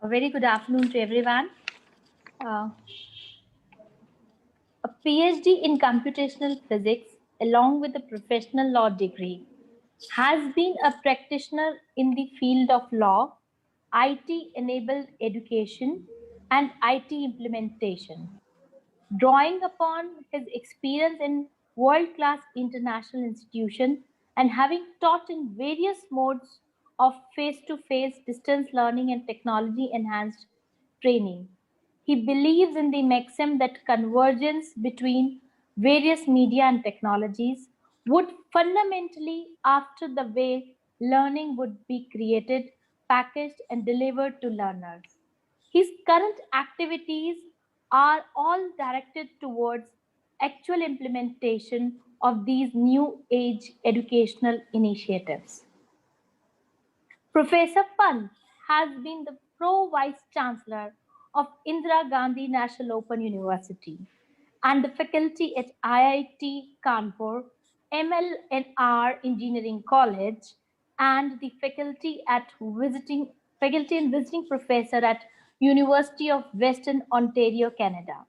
A very good afternoon to everyone. Uh, a PhD in computational physics, along with a professional law degree, has been a practitioner in the field of law, IT enabled education, and IT implementation. Drawing upon his experience in world class international institutions and having taught in various modes of face to face distance learning and technology enhanced training. He believes in the maxim that convergence between various media and technologies would fundamentally alter the way learning would be created, packaged, and delivered to learners. His current activities are all directed towards actual implementation of these new age educational initiatives. Professor Pant has been the Pro Vice Chancellor of Indira Gandhi National Open University and the faculty at IIT Kanpur, MLNR Engineering College, and the faculty and visiting professor at University of Western Ontario, Canada.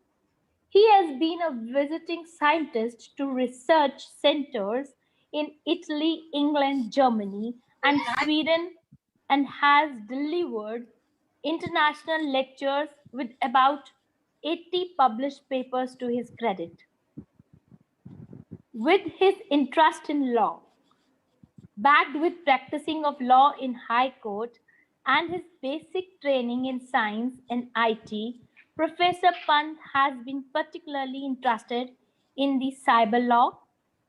He has been a visiting scientist to research centers in Italy, England, Germany, and Sweden, and has delivered international lectures with about 80 published papers to his credit. With his interest in law, backed with practicing of law in High Court and his basic training in science and IT, Professor Pant has been particularly interested in the cyber law,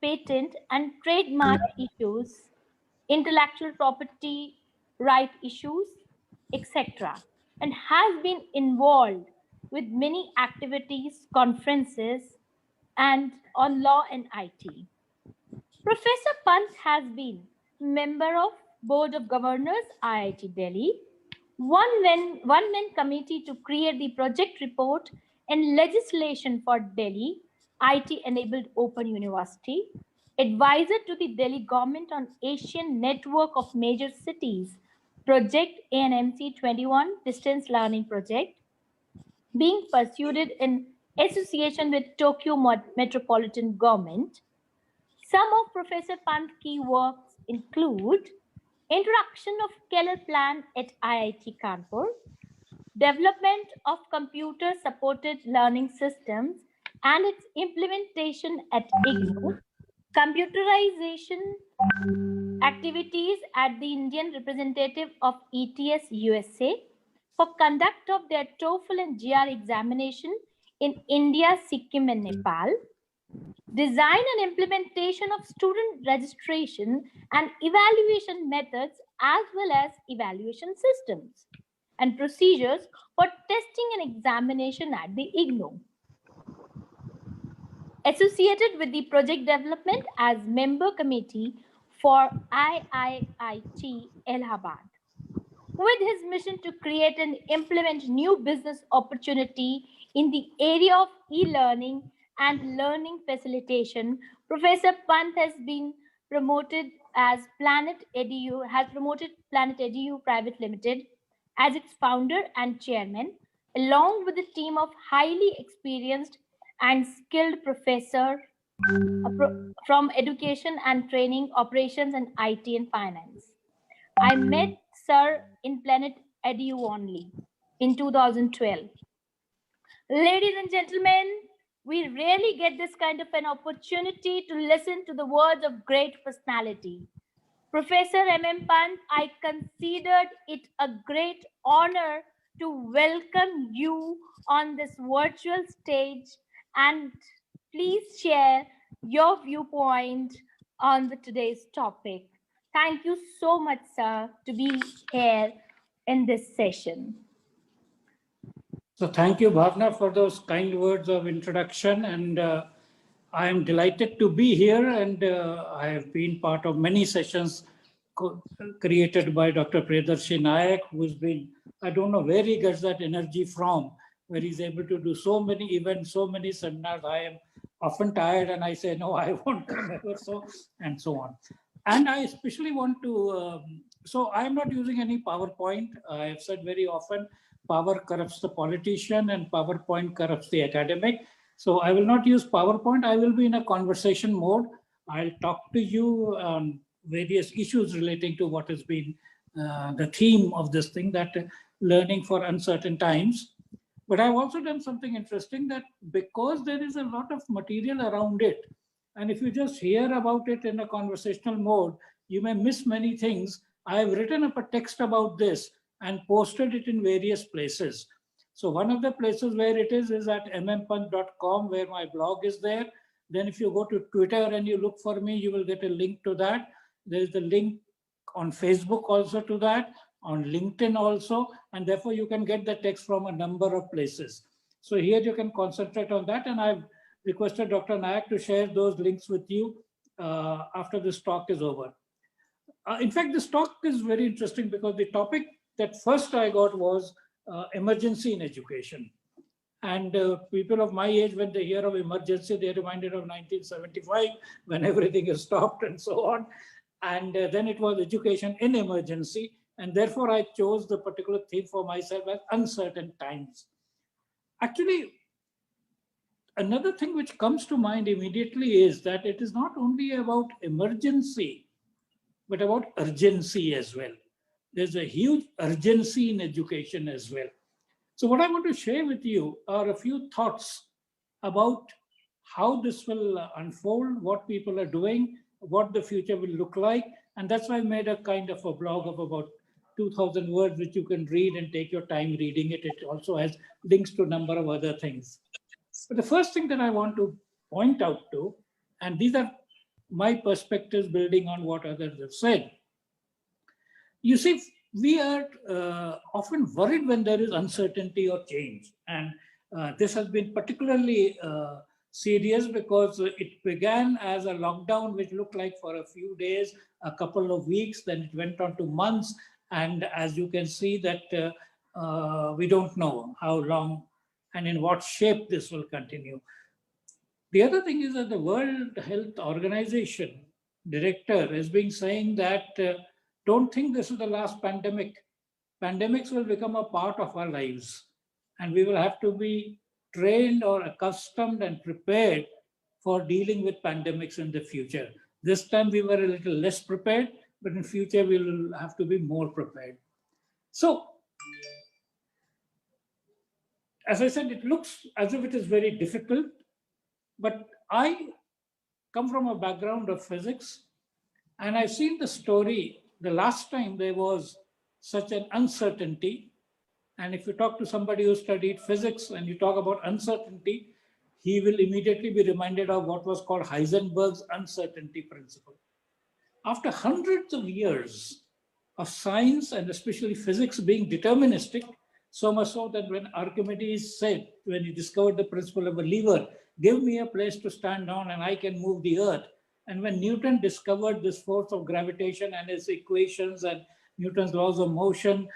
patent and trademark issues, intellectual property right issues, etc., and has been involved with many activities, conferences, and on law and IT. Professor Pant has been member of Board of Governors, IIT Delhi, one-man committee to create the project report and legislation for Delhi IT-enabled Open University, advisor to the Delhi government on Asian Network of Major Cities, Project ANMC 21 Distance Learning Project, being pursued in association with Tokyo Metropolitan Government. Some of Professor Pant's key works include introduction of Keller Plan at IIT Kanpur, development of computer-supported learning systems and its implementation at IGNOU, computerization activities at the Indian representative of ETS USA for conduct of their TOEFL and GR examination in India, Sikkim and Nepal, design and implementation of student registration and evaluation methods as well as evaluation systems and procedures for testing and examination at the IGNOU. Associated with the project development as member committee for IIIT Allahabad. With his mission to create and implement new business opportunity in the area of e-learning and learning facilitation, Professor Pant has been promoted as Planet Edu Private Limited as its founder and chairman, along with a team of highly experienced and skilled professor from education and training, operations and IT and finance. I met Sir in Planet Edu only in 2012. Ladies and gentlemen, we rarely get this kind of an opportunity to listen to the words of great personality. Professor MMPANT, I considered it a great honor to welcome you on this virtual stage and please share your viewpoint on today's topic. Thank you so much, sir, to be here in this session. So thank you, Bhavna, for those kind words of introduction. And I am delighted to be here. And I have been part of many sessions created by Dr. Priyadarshi Nayak, who's been, I don't know where he gets that energy from, where he's able to do so many events, so many seminars. I am often tired and I say, no, I won't come ever, so, and so on. And I especially want to, so I'm not using any PowerPoint. I have said very often, power corrupts the politician and PowerPoint corrupts the academic. So I will not use PowerPoint. I will be in a conversation mode. I'll talk to you on various issues relating to what has been the theme of this thing, that learning for uncertain times. But I've also done something interesting, that because there is a lot of material around it, and if you just hear about it in a conversational mode, you may miss many things. I have written up a text about this and posted it in various places. So one of the places where it is at mmpant.com, where my blog is there. Then if you go to Twitter and you look for me, you will get a link to that. There is the link on Facebook also to that, on LinkedIn also, and therefore you can get the text from a number of places. So here you can concentrate on that, and I've requested Dr. Nayak to share those links with you after this talk is over. In fact, this talk is very interesting because the topic that first I got was emergency in education. And people of my age, when they hear of emergency, they're reminded of 1975, when everything is stopped and so on. And then it was education in emergency. And therefore, I chose the particular theme for myself as uncertain times. Actually, another thing which comes to mind immediately is that it is not only about emergency, but about urgency as well. There's a huge urgency in education as well. So what I want to share with you are a few thoughts about how this will unfold, what people are doing, what the future will look like. And that's why I made a kind of a blog of about 2,000 words, which you can read and take your time reading it. It also has links to a number of other things. But the first thing that I want to point out to, and these are my perspectives building on what others have said. You see, we are often worried when there is uncertainty or change. And this has been particularly serious because it began as a lockdown, which looked like for a few days, a couple of weeks, then it went on to months. And as you can see that we don't know how long and in what shape this will continue. The other thing is that the World Health Organization director has been saying that don't think this is the last pandemic. Pandemics will become a part of our lives, and we will have to be trained or accustomed and prepared for dealing with pandemics in the future. This time we were a little less prepared, but in future we will have to be more prepared. So, as I said, it looks as if it is very difficult, but I come from a background of physics, and I've seen the story the last time there was such an uncertainty. And if you talk to somebody who studied physics and you talk about uncertainty, he will immediately be reminded of what was called Heisenberg's uncertainty principle. After hundreds of years of science and especially physics being deterministic, so much so that when Archimedes said, when he discovered the principle of a lever, give me a place to stand on and I can move the earth. And when Newton discovered this force of gravitation and his equations and Newton's laws of motion,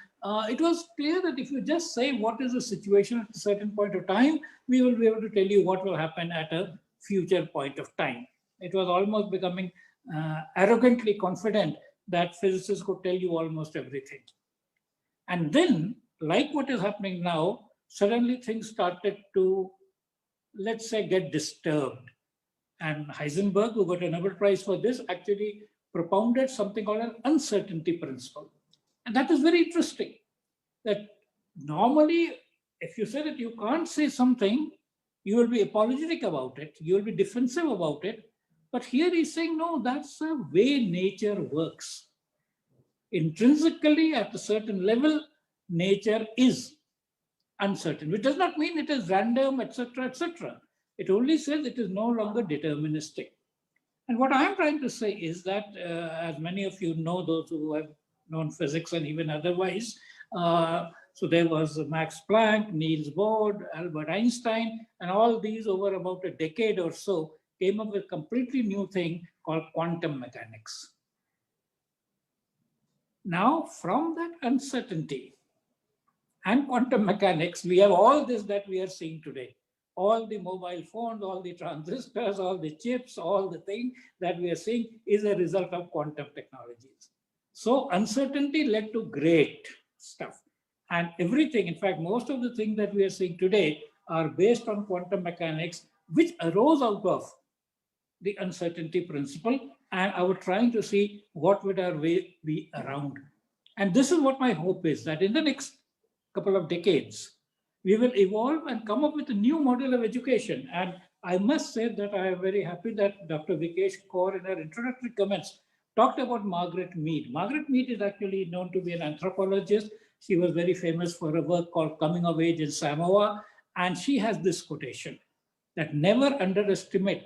it was clear that if you just say what is the situation at a certain point of time, we will be able to tell you what will happen at a future point of time. It was almost becoming arrogantly confident that physicists could tell you almost everything. And then, like what is happening now, suddenly things started to, let's say, get disturbed. And Heisenberg, who got a Nobel Prize for this, actually propounded something called an uncertainty principle. And that is very interesting. That normally, if you say that you can't say something, you will be apologetic about it, you will be defensive about it. But here he's saying, no, that's the way nature works. Intrinsically, at a certain level, nature is uncertain, which does not mean it is random, etc., etc. It only says it is no longer deterministic. And what I'm trying to say is that, as many of you know, those who have known physics and even otherwise, so there was Max Planck, Niels Bohr, Albert Einstein, and all these over about a decade or so came up with a completely new thing called quantum mechanics. Now, from that uncertainty and quantum mechanics, we have all this that we are seeing today. All the mobile phones, all the transistors, all the chips, all the thing that we are seeing is a result of quantum technologies. So uncertainty led to great stuff. And everything, in fact, most of the things that we are seeing today are based on quantum mechanics, which arose out of the uncertainty principle. And I was trying to see what would our way be around. And this is what my hope is, that in the next couple of decades, we will evolve and come up with a new model of education. And I must say that I am very happy that Dr. Vikesh Kaur, in her introductory comments, talked about Margaret Mead. Margaret Mead is actually known to be an anthropologist. She was very famous for a work called Coming of Age in Samoa. And she has this quotation that never underestimate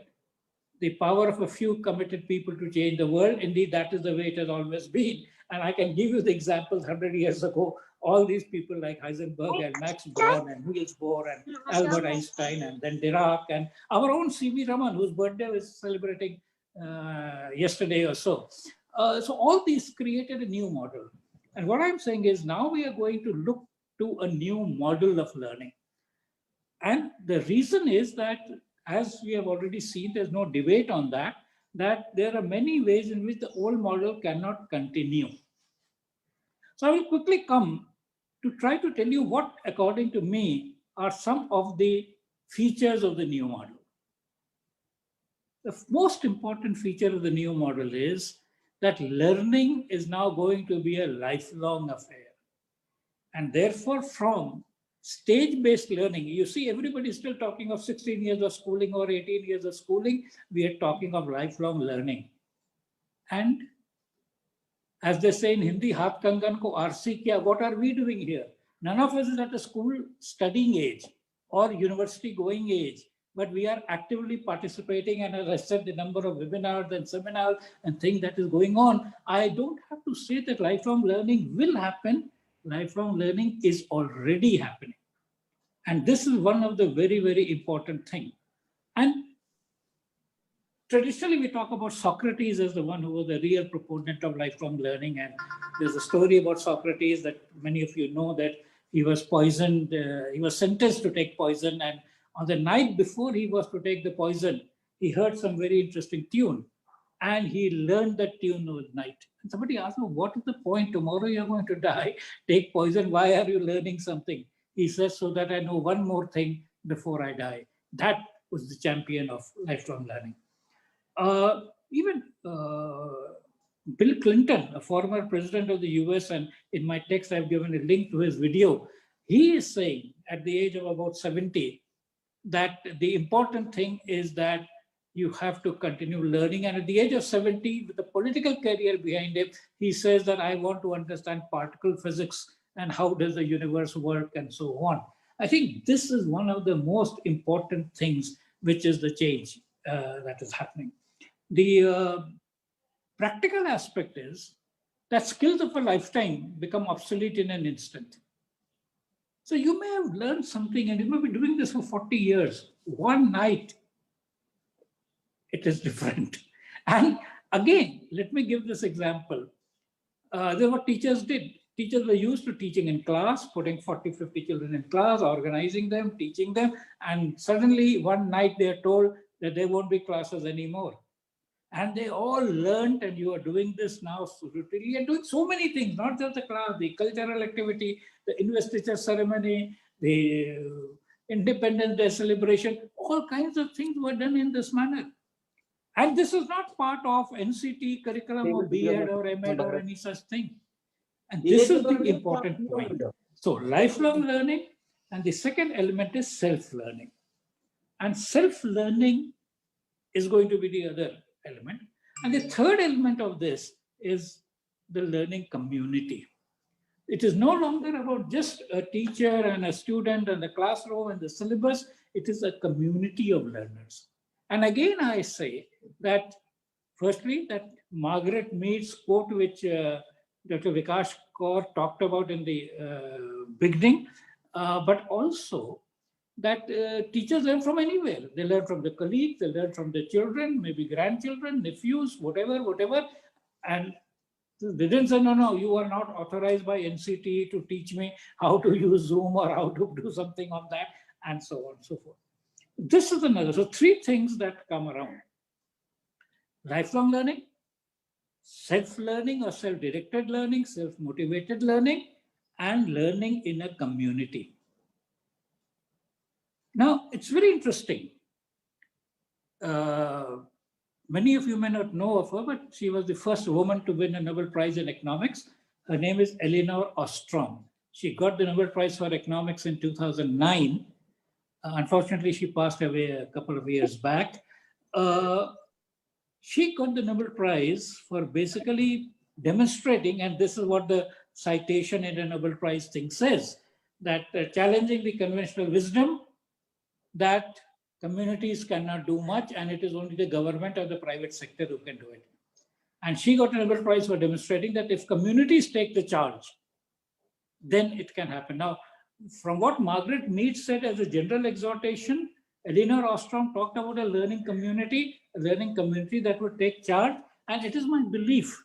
the power of a few committed people to change the world. Indeed, that is the way it has always been. And I can give you the examples 100 years ago. All these people like Heisenberg and Max Born and Niels Bohr and Albert Einstein and then Dirac and our own C.V. Raman, whose birthday was celebrating yesterday or so. So all these created a new model. And what I'm saying is now we are going to look to a new model of learning. And the reason is that, as we have already seen, there's no debate on that, that there are many ways in which the old model cannot continue. So I will quickly come to try to tell you what, according to me, are some of the features of the new model. The most important feature of the new model is that learning is now going to be a lifelong affair. And therefore, from stage-based learning, you see, everybody is still talking of 16 years of schooling or 18 years of schooling. We are talking of lifelong learning. And as they say in Hindi, "Haath kangan ko RC kya," what are we doing here? None of us is at a school studying age or university going age, but we are actively participating. And as I said, the number of webinars and seminars and things that is going on, I don't have to say that lifelong learning will happen. Lifelong learning is already happening. And this is one of the very, very important things. And traditionally, we talk about Socrates as the one who was the real proponent of lifelong learning. And there's a story about Socrates that many of you know, that he was poisoned. He was sentenced to take poison. And on the night before he was to take the poison, he heard some very interesting tune. And he learned that tune at night. And somebody asked him, what is the point? Tomorrow you're going to die. Take poison. Why are you learning something? He says, so that I know one more thing before I die. That was the champion of lifelong learning. Even Bill Clinton, a former president of the US, and in my text I've given a link to his video, he is saying at the age of about 70 that the important thing is that you have to continue learning. And at the age of 70, with a political career behind him, he says that I want to understand particle physics and how does the universe work and so on. I think this is one of the most important things, which is the change that is happening. The practical aspect is that skills of a lifetime become obsolete in an instant. So you may have learned something and you may be doing this for 40 years. One night, it is different. And again, let me give this example. This is what teachers did. Teachers were used to teaching in class, putting 40, 50 children in class, organizing them, teaching them. And suddenly one night they are told that there won't be classes anymore. And they all learned, and you are doing this now routinely and doing so many things, not just the class, the cultural activity, the investiture ceremony, the Independence Day celebration, all kinds of things were done in this manner. And this is not part of NCT curriculum or B.Ed or M.Ed or any such thing. And this is the important point. So lifelong learning, and the second element is self-learning. And self-learning is going to be the other element. And the third element of this is the learning community. It is no longer about just a teacher and a student and the classroom and the syllabus. It is a community of learners. And again, I say that, firstly, that Margaret Mead's quote, which Dr. Vikash Kaur talked about in the beginning, but also that teachers learn from anywhere. They learn from the colleagues, they learn from the children, maybe grandchildren, nephews, whatever. And they didn't say, no, you are not authorized by NCT to teach me how to use Zoom or how to do something on that, and so on and so forth. This is another. So three things that come around. Lifelong learning, self-learning or self-directed learning, self-motivated learning, and learning in a community. Now, it's very interesting. Many of you may not know of her, but she was the first woman to win a Nobel Prize in economics. Her name is Elinor Ostrom. She got the Nobel Prize for economics in 2009. Unfortunately, she passed away a couple of years back. She got the Nobel Prize for basically demonstrating, and this is what the citation in the Nobel Prize thing says, that challenging the conventional wisdom that communities cannot do much and it is only the government or the private sector who can do it. And she got a Nobel Prize for demonstrating that if communities take the charge, then it can happen. Now, from what Margaret Mead said as a general exhortation, Elinor Ostrom talked about a learning community that would take charge. And it is my belief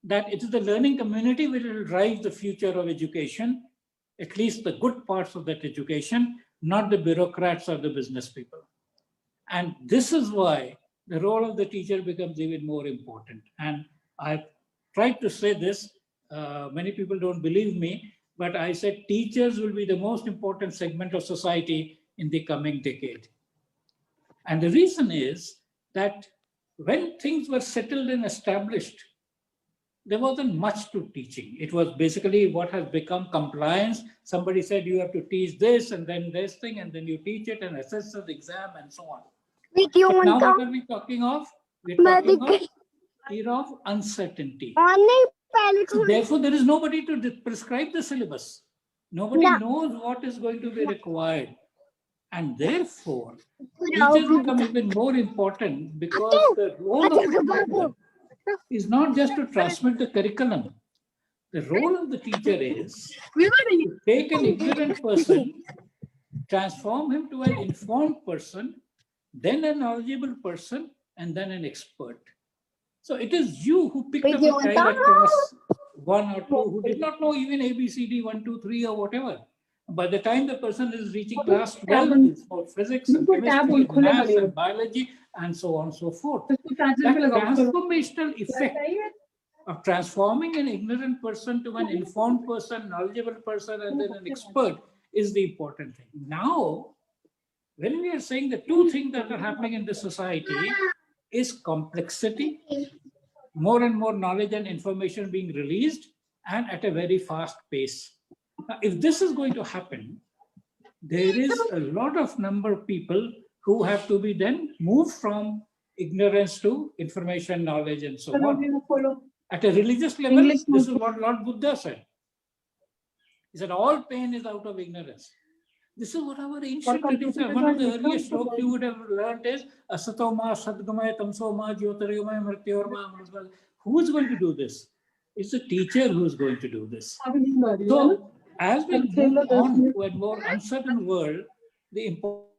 that it is the learning community which will drive the future of education, at least the good parts of that education, not the bureaucrats or the business people. And this is why the role of the teacher becomes even more important. And I've tried to say this, many people don't believe me, but I said teachers will be the most important segment of society in the coming decade. And the reason is that when things were settled and established, there wasn't much to teaching. It was basically what has become compliance. Somebody said you have to teach this and then this thing, and then you teach it and assess the exam and so on. But now what are we talking of? We're talking of era of uncertainty. So therefore, there is nobody to prescribe the syllabus. Nobody knows what is going to be required. And therefore, teachers become even more important because the role of the teacher is not just to transmit the curriculum. The role of the teacher is to take an ignorant person, transform him to an informed person, then a knowledgeable person, and then an expert. So it is you who picked up a child at class 1 or 2 who did not know even ABCD 1, 2, 3 or whatever. By the time the person is reaching class 12, it's about physics and chemistry and maths and biology and so on and so forth. That transformational effect of transforming an ignorant person to an informed person, knowledgeable person, and then an expert is the important thing. Now, when we are saying the two things that are happening in the society is complexity, more and more knowledge and information being released, and at a very fast pace. Now, if this is going to happen, there is a lot of number of people who have to be then moved from ignorance to information, knowledge, and so on. At a religious level, this is what Lord Buddha said. He said, all pain is out of ignorance. This is what our ancient tradition, one of the earliest slokas you would have learned is, Asato ma sadgamaya tamso ma jyotirgamaya mrityorma amrutval. Who is going to do this? It's the teacher who is going to do this. So, as we move on to a more uncertain world, the important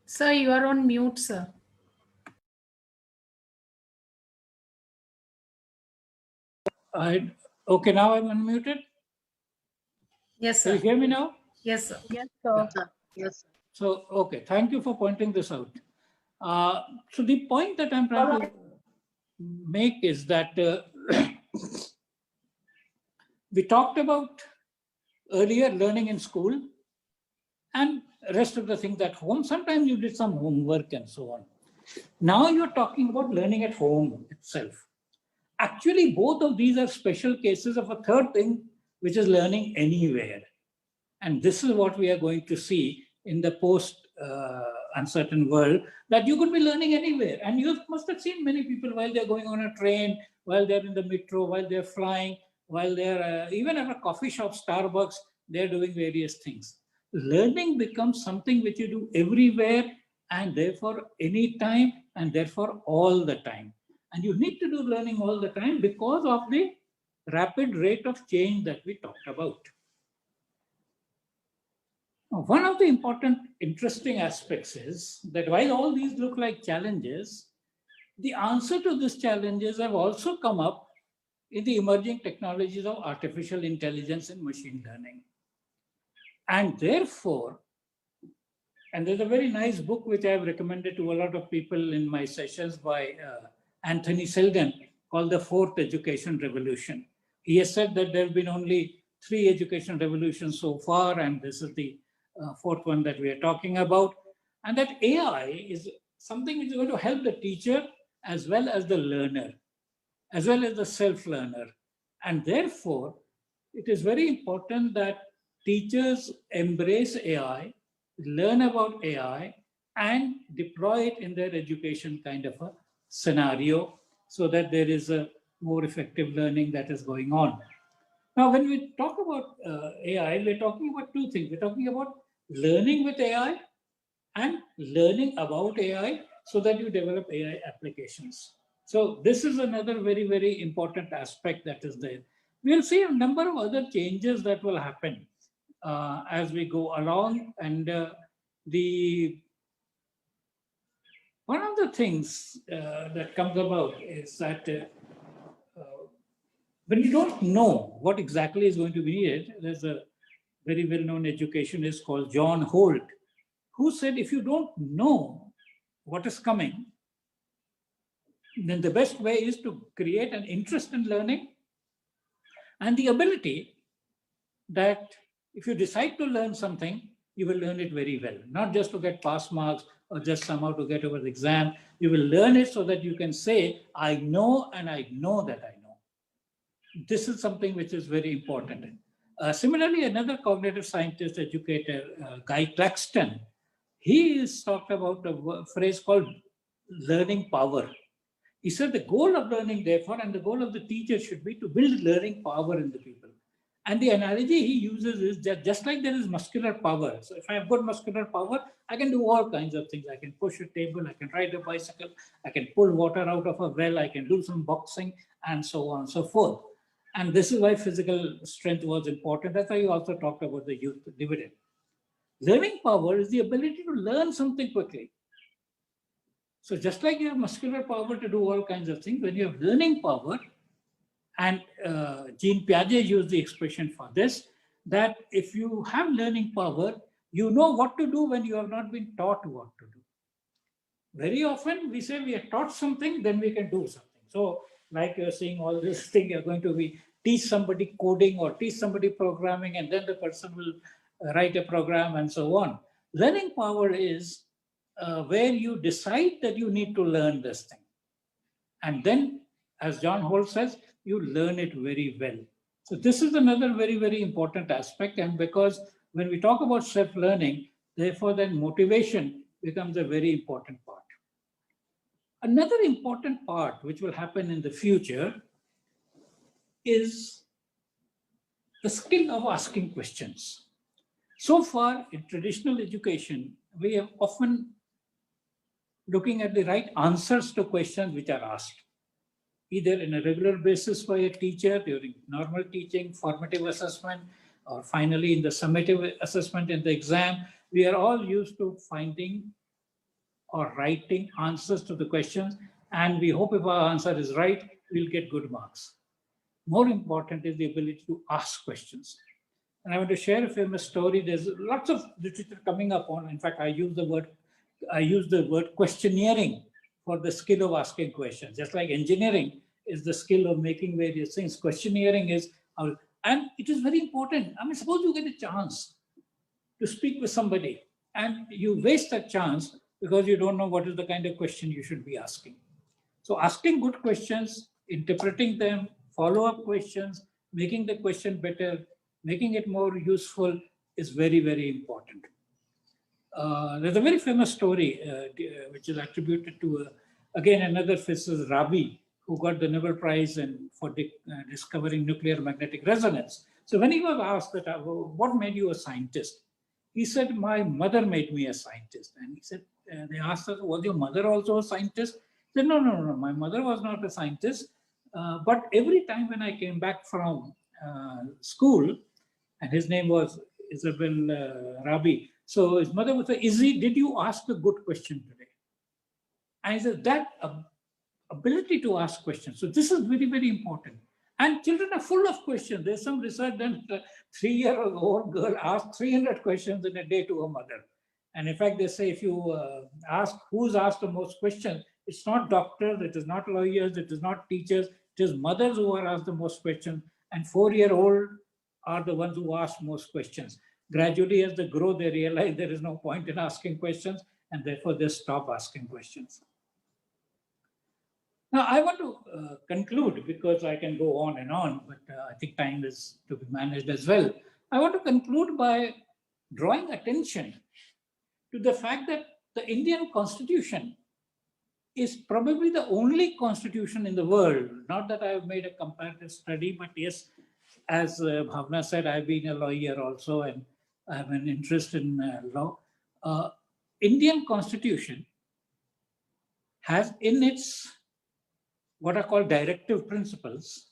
Sir, you are on mute, sir. Okay, now I'm unmuted. Yes, Can sir. you hear me now? Yes, sir. Yes, sir. Yes. So, okay, thank you for pointing this out. So the point that I'm trying to make is that we talked about earlier learning in school and rest of the things at home. Sometimes you did some homework and so on. Now you're talking about learning at home itself. Actually, both of these are special cases of a third thing, which is learning anywhere. And this is what we are going to see in the post-uncertain world, that you could be learning anywhere. And you must have seen many people while they're going on a train, while they're in the metro, while they're flying, while they're even at a coffee shop, Starbucks, they're doing various things. Learning becomes something which you do everywhere and therefore anytime and therefore all the time. And you need to do learning all the time because of the rapid rate of change that we talked about. Now, one of the important, interesting aspects is that while all these look like challenges, the answer to these challenges have also come up in the emerging technologies of artificial intelligence and machine learning. And therefore, And there's a very nice book which I've recommended to a lot of people in my sessions by Anthony Seldon called The Fourth Education Revolution. He has said that there have been only 3 education revolutions so far, and this is the 4th one that we are talking about. And that AI is something which is going to help the teacher as well as the learner, as well as the self-learner. And therefore, it is very important that teachers embrace AI, learn about AI, and deploy it in their education kind of a scenario so that there is a more effective learning that is going on. Now, when we talk about AI, we're talking about 2 things. We're talking about learning with AI and learning about AI so that you develop AI applications. So this is another very, very important aspect that is there. We'll see a number of other changes that will happen as we go along. And the one of the things that comes about is that when you don't know what exactly is going to be needed, there's a very well-known educationist called John Holt, who said, if you don't know what is coming, then the best way is to create an interest in learning and the ability that if you decide to learn something, you will learn it very well, not just to get pass marks or just somehow to get over the exam. You will learn it so that you can say, I know, and I know that I know. This is something which is very important. Similarly, another cognitive scientist, educator, Guy Claxton, he has talked about a phrase called learning power. He said the goal of learning, therefore, and the goal of the teacher should be to build learning power in the people. And the analogy he uses is that just like there is muscular power. So if I have good muscular power, I can do all kinds of things. I can push a table, I can ride a bicycle, I can pull water out of a well, I can do some boxing, and so on and so forth. And this is why physical strength was important. That's why he also talked about the youth dividend. Learning power is the ability to learn something quickly. So just like you have muscular power to do all kinds of things, when you have learning power, and Jean Piaget used the expression for this, that if you have learning power, you know what to do when you have not been taught what to do. Very often we say we are taught something, then we can do something. So like you're seeing all this thing, you're going to be teach somebody coding or teach somebody programming, and then the person will write a program and so on. Learning power is where you decide that you need to learn this thing. And then, as John Holt says, you learn it very well. So this is another very, very important aspect. And because when we talk about self-learning, therefore then motivation becomes a very important part. Another important part which will happen in the future is the skill of asking questions. So far in traditional education, we have often looking at the right answers to questions which are asked, either in a regular basis by a teacher during normal teaching, formative assessment, or finally in the summative assessment in the exam. We are all used to finding or writing answers to the questions, and we hope if our answer is right, we'll get good marks. More important is the ability to ask questions. And I want to share a famous story. There's lots of literature coming up on, in fact, I use the word questioneering for the skill of asking questions. Just like engineering is the skill of making various things, questioneering is, and it is very important. I mean, suppose you get a chance to speak with somebody and you waste that chance because you don't know what is the kind of question you should be asking. So asking good questions, interpreting them, follow-up questions, making the question better, making it more useful is very, very important. There's a very famous story which is attributed to, again, another physicist, Rabi, who got the Nobel Prize for discovering nuclear magnetic resonance. So when he was asked that, what made you a scientist? He said, my mother made me a scientist. And he said, they asked us, was your mother also a scientist? He said, no, my mother was not a scientist. But every time when I came back from school, and his name was Isabel Rabi. So his mother would say, Izzy, did you ask a good question today? And he said, that ability to ask questions. So this is very, very important. And children are full of questions. There's some research that a 3-year-old girl asked 300 questions in a day to her mother. And in fact, they say if you ask who's asked the most questions, it's not doctors, it is not lawyers, it is not teachers, it is mothers who are asked the most questions. And 4-year-old are the ones who ask most questions. Gradually, as they grow, they realize there is no point in asking questions, and therefore they stop asking questions. Now, I want to conclude because I can go on and on, but I think time is to be managed as well. I want to conclude by drawing attention to the fact that the Indian Constitution is probably the only constitution in the world. Not that I have made a comparative study, but yes, as Bhavna said, I've been a lawyer also, and I have an interest in law. Indian Constitution has in its what are called directive principles,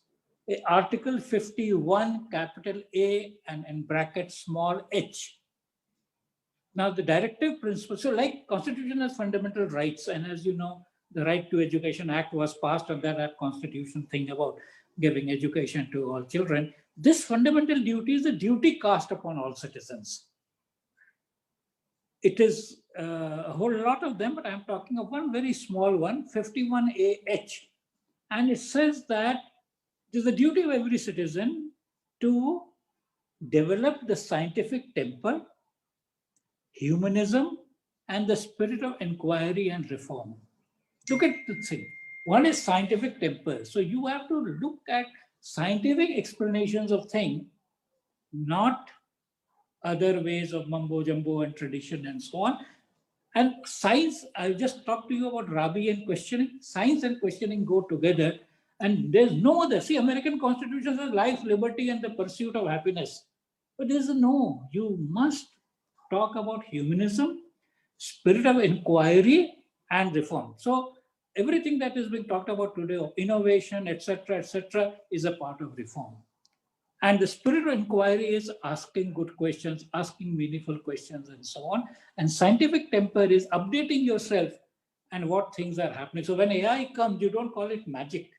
Article 51, capital A, and in brackets small h. Now, the directive principles, so like Constitution has fundamental rights, and as you know, the Right to Education Act was passed under that Constitution thing about giving education to all children. This fundamental duty is a duty cast upon all citizens. It is a whole lot of them, but I'm talking of one very small one, 51AH. And it says that it is the duty of every citizen to develop the scientific temper, humanism, and the spirit of inquiry and reform. Look at the thing. One is scientific temper. So you have to look at scientific explanations of things, not other ways of mumbo jumbo and tradition and so on. And science, I'll just talk to you about Rabi and questioning. Science and questioning go together. And there's no other. See, American Constitution says life, liberty, and the pursuit of happiness. But there's a no. You must talk about humanism, spirit of inquiry, and reform. So everything that is being talked about today, innovation, etc., is a part of reform. And the spirit of inquiry is asking good questions, asking meaningful questions, and so on. And scientific temper is updating yourself and what things are happening. So when AI comes, you don't call it magic.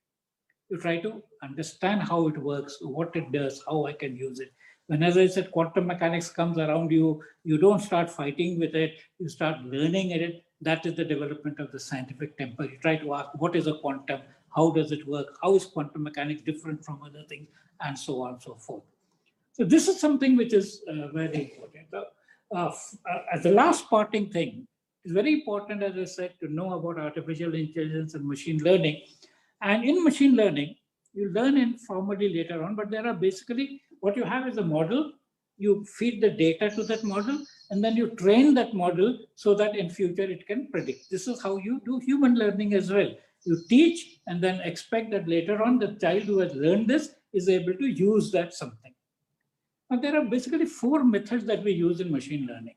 You try to understand how it works, what it does, how I can use it. When, as I said, quantum mechanics comes around you, you don't start fighting with it, you start learning it. That is the development of the scientific temper. You try to ask, what is a quantum? How does it work? How is quantum mechanics different from other things? And so on and so forth. So this is something which is very important. As the last parting thing, it's very important, as I said, to know about artificial intelligence and machine learning. And in machine learning, you learn informally later on, but there are basically, what you have is a model, you feed the data to that model, and then you train that model so that in future it can predict. This is how you do human learning as well. You teach and then expect that later on the child who has learned this is able to use that something. Now, there are basically 4 methods that we use in machine learning.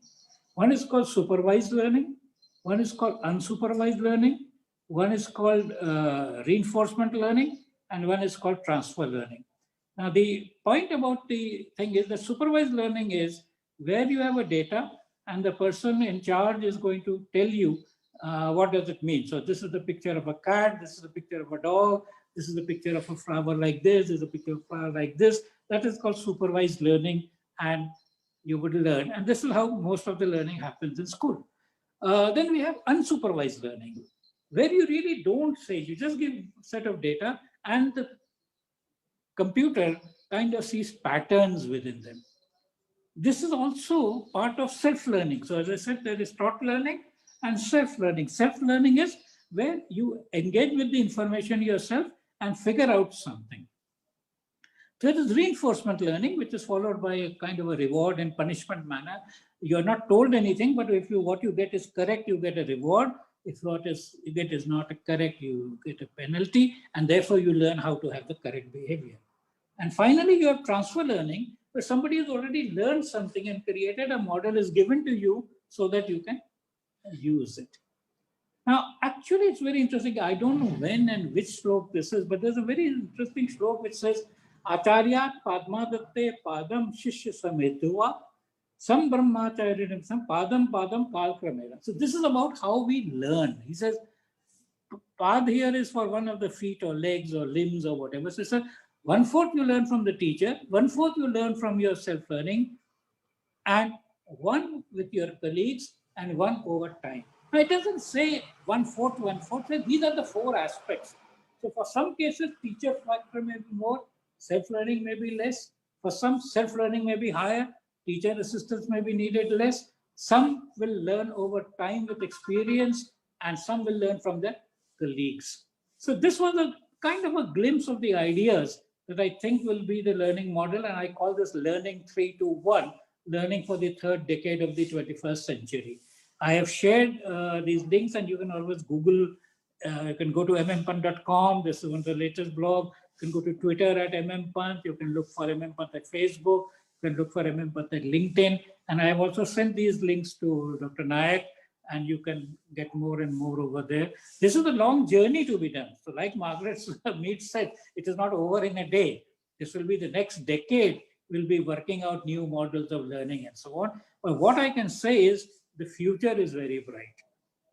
One is called supervised learning, one is called unsupervised learning, one is called reinforcement learning, and one is called transfer learning. Now, the point about the thing is that supervised learning is where you have a data and the person in charge is going to tell you what does it mean. So this is the picture of a cat, this is the picture of a dog, this is the picture of a flower like this is a picture of a flower like this. That is called supervised learning, and you would learn. And this is how most of the learning happens in school. Then we have unsupervised learning, where you really don't say, you just give a set of data and the computer kind of sees patterns within them. This is also part of self-learning. So as I said, there is taught learning and self-learning. Self-learning is where you engage with the information yourself and figure out something. There is reinforcement learning, which is followed by a kind of a reward and punishment manner. You're not told anything, but if what you get is correct, you get a reward. If what you get is not correct, you get a penalty, and therefore you learn how to have the correct behavior. And finally, you have transfer learning, where somebody has already learned something and created a model is given to you so that you can use it. Now, actually, it's very interesting. I don't know when and which slok this is, but there's a very interesting slok which says, Acharya Padmadatte Padam Shishya Sametva Sam Brahmacharya Sam Padam Padam Kalkramera. So this is about how we learn. He says, Pad here is for one of the feet or legs or limbs or whatever. So it's 1/4 you learn from the teacher, 1/4 you learn from your self-learning, and 1 with your colleagues, and one over time. Now, it doesn't say 1/4, 1/4. These are the four aspects. So for some cases, teacher factor may be more, self-learning may be less. For some, self-learning may be higher, teacher assistance may be needed less. Some will learn over time with experience, and some will learn from their colleagues. So this was a kind of a glimpse of the ideas that I think will be the learning model, and I call this learning 3-1, learning for the third decade of the 21st century. I have shared these links, and you can always Google. You can go to mmpant.com. This is one of the latest blog. You can go to Twitter at MMPANT. You can look for MMPANT at Facebook. You can look for MMPANT at LinkedIn. And I have also sent these links to Dr. Nayak, and you can get more and more over there. This is a long journey to be done. So like Margaret Mead said, it is not over in a day. This will be the next decade. We'll be working out new models of learning and so on. But what I can say is the future is very bright.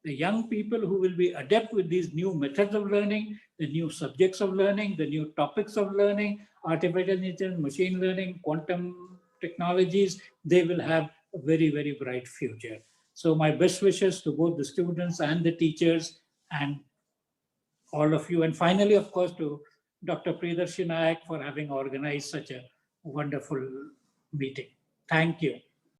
The young people who will be adept with these new methods of learning, the new subjects of learning, the new topics of learning, artificial intelligence, machine learning, quantum technologies, they will have a very, very bright future. So my best wishes to both the students and the teachers and all of you. And finally, of course, to Dr. Priyadarshi Nayak for having organized such a wonderful meeting. Thank you.